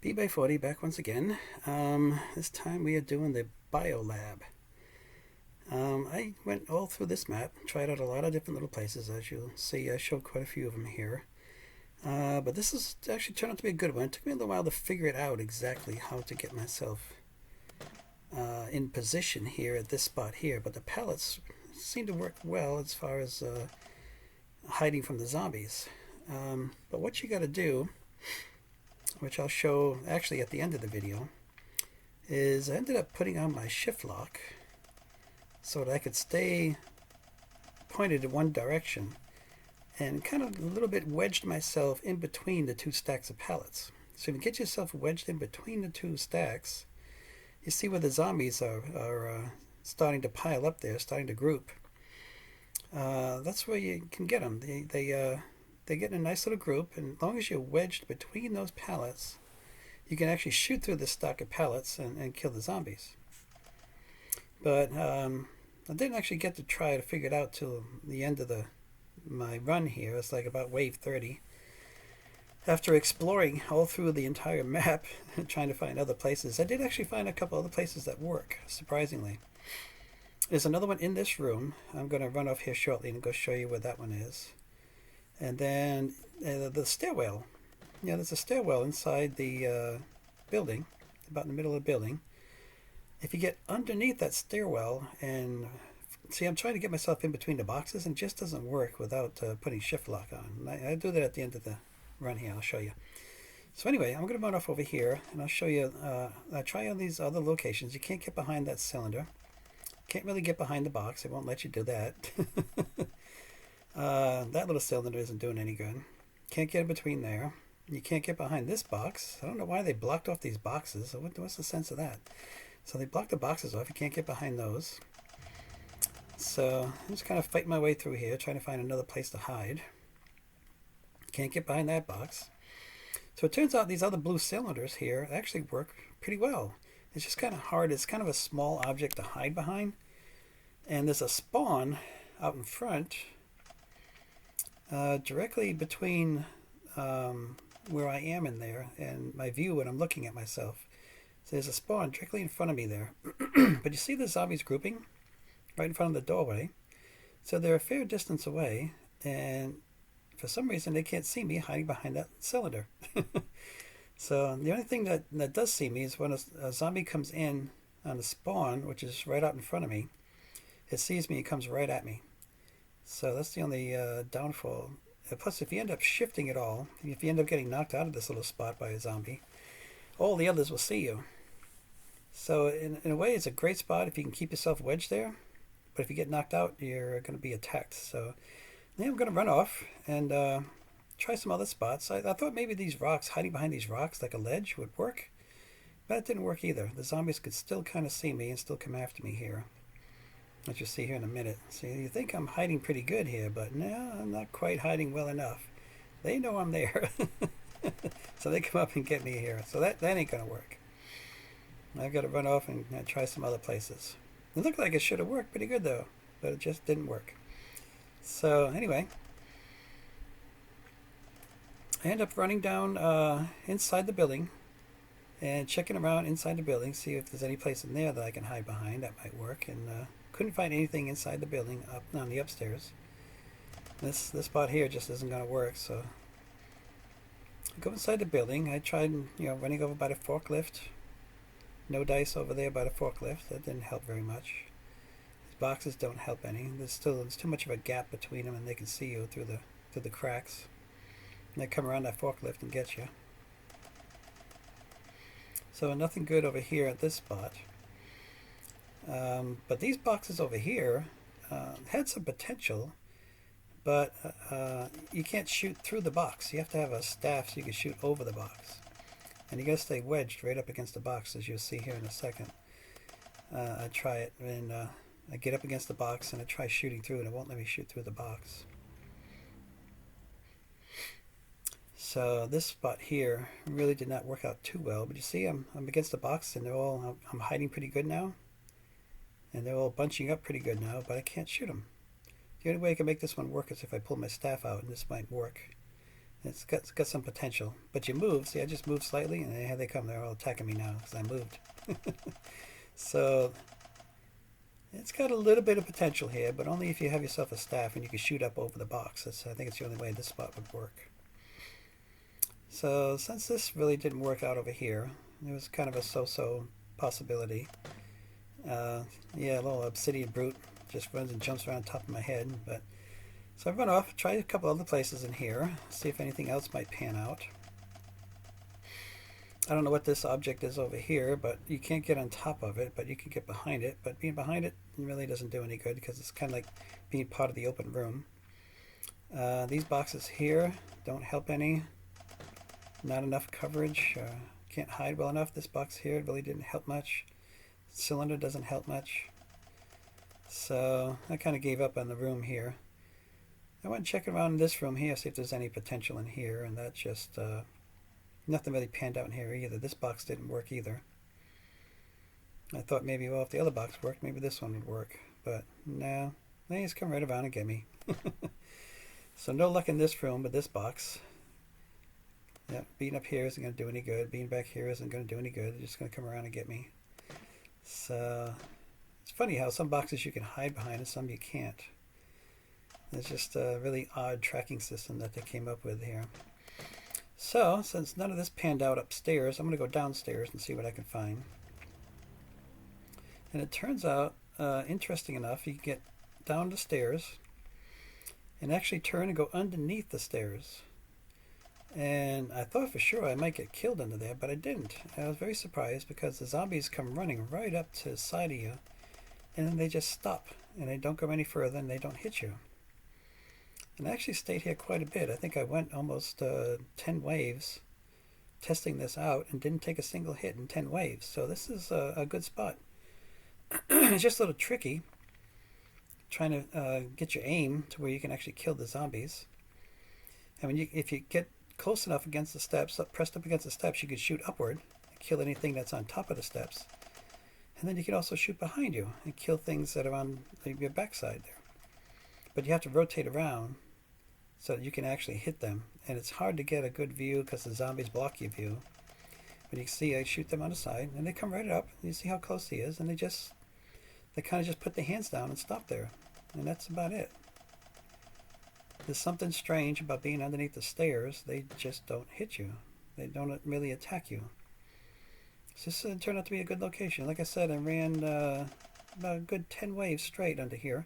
B by 40 back once again. This time we are doing the biolab. I went all through this map, tried out a lot of different little places. As you'll see, I showed quite a few of them here. But this has actually turned out to be a good one. It took me a little while to figure it out exactly how to get myself in position here at this spot here. But the pallets seem to work well as far as hiding from the zombies. But what you got to do, which I'll show actually at the end of the video, is I ended up putting on my shift lock so that I could stay pointed in one direction and kind of a little bit wedged myself in between the two stacks of pallets. So if you get yourself wedged in between the two stacks, you see where the zombies are starting to pile up there, starting to group. That's where you can get them. They get in a nice little group, and as long as you're wedged between those pallets, you can actually shoot through the stack of pallets and kill the zombies. But I didn't actually get to try to figure it out till the end of my run here. It's like about wave 30. After exploring all through the entire map and trying to find other places, I did actually find a couple other places that work, surprisingly. There's another one in this room. I'm going to run off here shortly and go show you where that one is. And then the stairwell. Yeah, there's a stairwell inside the building, about in the middle of the building. If you get underneath that stairwell and see, I'm trying to get myself in between the boxes, and it just doesn't work without putting shift lock on. I do that at the end of the run here. I'll show you. So anyway, I'm going to run off over here, and I'll show you. I try on these other locations. You can't get behind that cylinder. Can't really get behind the box. It won't let you do that. That little cylinder isn't doing any good. Can't get in between there. You can't get behind this box. I don't know why they blocked off these boxes. What's the sense of that? So they blocked the boxes off. You can't get behind those. So I'm just kind of fighting my way through here, trying to find another place to hide. Can't get behind that box. So it turns out these other blue cylinders here actually work pretty well. It's just kind of hard. It's kind of a small object to hide behind. And there's a spawn out in front, directly between where I am in there and my view when I'm looking at myself. So there's a spawn directly in front of me there. But you see the zombies grouping right in front of the doorway. So they're a fair distance away, and for some reason they can't see me hiding behind that cylinder. So the only thing that does see me is when a zombie comes in on the spawn, which is right out in front of me. It sees me and comes right at me. So that's the only downfall. Plus, if you end up shifting at all, if you end up getting knocked out of this little spot by a zombie, all the others will see you. So in a way, it's a great spot if you can keep yourself wedged there. But if you get knocked out, you're going to be attacked. So yeah, I'm going to run off and try some other spots. I thought maybe these rocks, hiding behind these rocks like a ledge, would work. But it didn't work either. The zombies could still kind of see me and still come after me here. As you'll see here in a minute. See, you think I'm hiding pretty good here, but no, I'm not quite hiding well enough. They know I'm there. So they come up and get me here. So that ain't going to work. I've got to run off and try some other places. It looked like it should have worked pretty good, though. But it just didn't work. So anyway, I end up running down inside the building and checking around inside the building, see if there's any place in there that I can hide behind that might work. And couldn't find anything inside the building up on the upstairs. This spot here just isn't going to work. So I go inside the building. I tried, running over by the forklift. No dice over there by the forklift. That didn't help very much. These boxes don't help any. There's too much of a gap between them, and they can see you through the cracks. And they come around that forklift and get you. So nothing good over here at this spot. But these boxes over here had some potential, but you can't shoot through the box. You have to have a staff so you can shoot over the box. And you got to stay wedged right up against the box, as you'll see here in a second. I try it, and I get up against the box, and I try shooting through, and it won't let me shoot through the box. So this spot here really did not work out too well. But you see, I'm against the box, and I'm hiding pretty good now. And they're all bunching up pretty good now, but I can't shoot them. The only way I can make this one work is if I pull my staff out, and this might work. It's got some potential. But you move. See, I just moved slightly, and here they come. They're all attacking me now because I moved. So it's got a little bit of potential here, but only if you have yourself a staff and you can shoot up over the box. I think it's the only way this spot would work. So since this really didn't work out over here, it was kind of a so-so possibility. Yeah, a little obsidian brute just runs and jumps around top of my head. But so I run off, try a couple other places in here, see if anything else might pan out. I don't know what this object is over here, but you can't get on top of it, but you can get behind it. But being behind it really doesn't do any good because it's kind of like being part of the open room. These boxes here don't help any. Not enough coverage. Can't hide well enough. This box here really didn't help much. Cylinder doesn't help much. So I kind of gave up on the room here. I went and check around in this room here, see if there's any potential in here, and that just nothing really panned out in here either. This box didn't work either. I thought maybe, well, if the other box worked, maybe this one would work. But no, they just come right around and get me. So no luck in this room with this box. Yeah, being up here isn't going to do any good. Being back here isn't going to do any good. They're just going to come around and get me. So it's funny how some boxes you can hide behind and some you can't. It's just a really odd tracking system that they came up with here. So since none of this panned out upstairs, I'm going to go downstairs and see what I can find. And it turns out, interesting enough, you can get down the stairs and actually turn and go underneath the stairs. And I thought for sure I might get killed under there, but I didn't. I was very surprised because the zombies come running right up to the side of you, and then they just stop, and they don't go any further, and they don't hit you. And I actually stayed here quite a bit. I think I went almost 10 waves testing this out and didn't take a single hit in 10 waves. So this is a good spot. It's just a little tricky trying to get your aim to where you can actually kill the zombies. And if you get close enough against the steps, pressed up against the steps, you can shoot upward and kill anything that's on top of the steps. And then you can also shoot behind you and kill things that are on your backside there. But you have to rotate around so that you can actually hit them. And it's hard to get a good view because the zombies block your view. But you can see I shoot them on the side and they come right up. You see how close he is, and they kind of just put their hands down and stop there. And that's about it. There's something strange about being underneath the stairs. They just don't hit you. They don't really attack you. So this turned out to be a good location. Like I said, I ran about a good 10 waves straight under here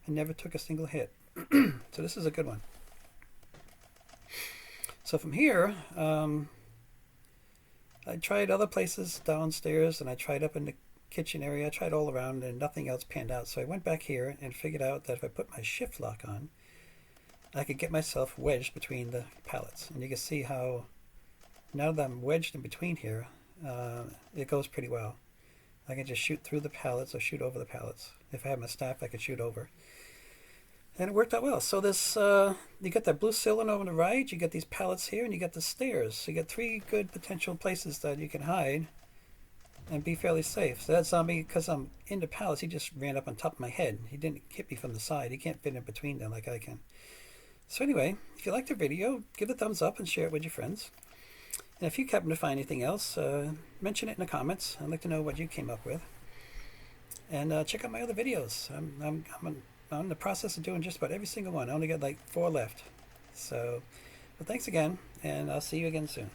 and never took a single hit. So this is a good one. So from here, I tried other places downstairs, and I tried up in the kitchen area. I tried all around, and nothing else panned out. So I went back here and figured out that if I put my shift lock on, I could get myself wedged between the pallets. And you can see how now that I'm wedged in between here, it goes pretty well. I can just shoot through the pallets or shoot over the pallets. If I have my staff, I could shoot over. And it worked out well. So this, you get that blue cylinder over on the right, you get these pallets here, and you get the stairs. So you get 3 good potential places that you can hide and be fairly safe. So that zombie, because I'm in the pallets, he just ran up on top of my head. He didn't hit me from the side. He can't fit in between them like I can. So anyway, if you liked the video, give it a thumbs up and share it with your friends. And if you happen to find anything else, mention it in the comments. I'd like to know what you came up with. And check out my other videos. I'm in the process of doing just about every single one. I only got like 4 left. So, well, thanks again, and I'll see you again soon.